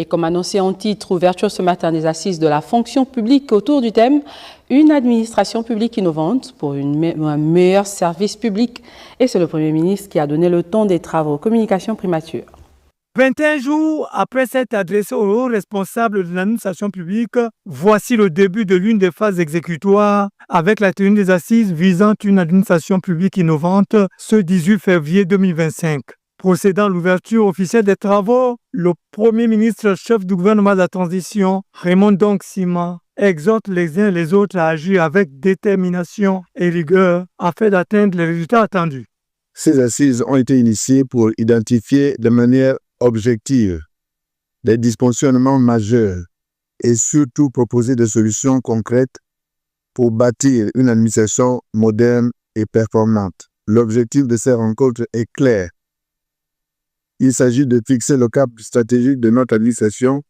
Et comme annoncé en titre, ouverture ce matin des assises de la fonction publique autour du thème « Une administration publique innovante pour un meilleur service public ». Et c'est le Premier ministre qui a donné le ton des travaux communication primature. 21 jours après s'être adressé aux responsables de l'administration publique, voici le début de l'une des phases exécutoires avec la tenue des assises visant une administration publique innovante ce 18 février 2025. Procédant à l'ouverture officielle des travaux, le Premier ministre chef du gouvernement de la transition, Raymond Sima, exhorte les uns et les autres à agir avec détermination et rigueur afin d'atteindre les résultats attendus. Ces assises ont été initiées pour identifier de manière objective des dysfonctionnements majeurs et surtout proposer des solutions concrètes pour bâtir une administration moderne et performante. L'objectif de ces rencontres est clair. Il s'agit de fixer le cap stratégique de notre administration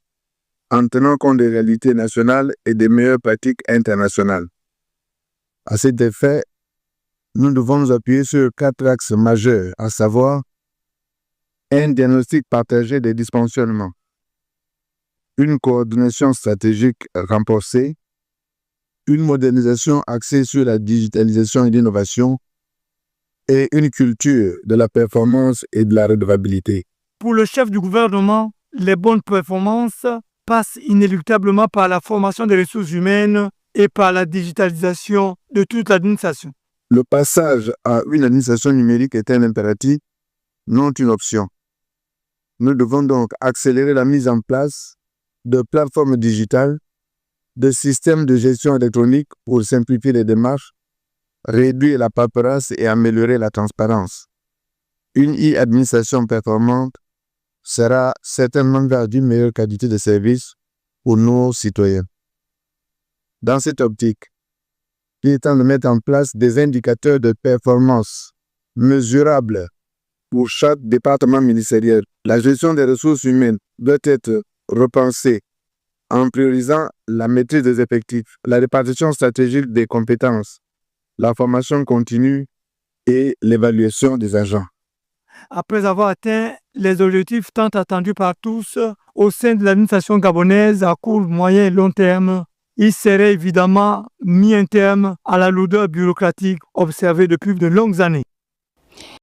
en tenant compte des réalités nationales et des meilleures pratiques internationales. À cet effet, nous devons nous appuyer sur 4 axes majeurs, à savoir un diagnostic partagé des dysfonctionnements, une coordination stratégique renforcée, une modernisation axée sur la digitalisation et l'innovation et une culture de la performance et de la redevabilité. Pour le chef du gouvernement, les bonnes performances passent inéluctablement par la formation des ressources humaines et par la digitalisation de toute l'administration. Le passage à une administration numérique est un impératif, non une option. Nous devons donc accélérer la mise en place de plateformes digitales, de systèmes de gestion électronique pour simplifier les démarches, réduire la paperasse et améliorer la transparence. Une e-administration performante sera certainement vers d'une meilleure qualité de service pour nos citoyens. Dans cette optique, il est temps de mettre en place des indicateurs de performance mesurables pour chaque département ministériel. La gestion des ressources humaines doit être repensée en priorisant la maîtrise des effectifs, la répartition stratégique des compétences, la formation continue et l'évaluation des agents. Après avoir atteint les objectifs tant attendus par tous au sein de l'administration gabonaise à court, moyen et long terme, il serait évidemment mis un terme à la lourdeur bureaucratique observée depuis de longues années.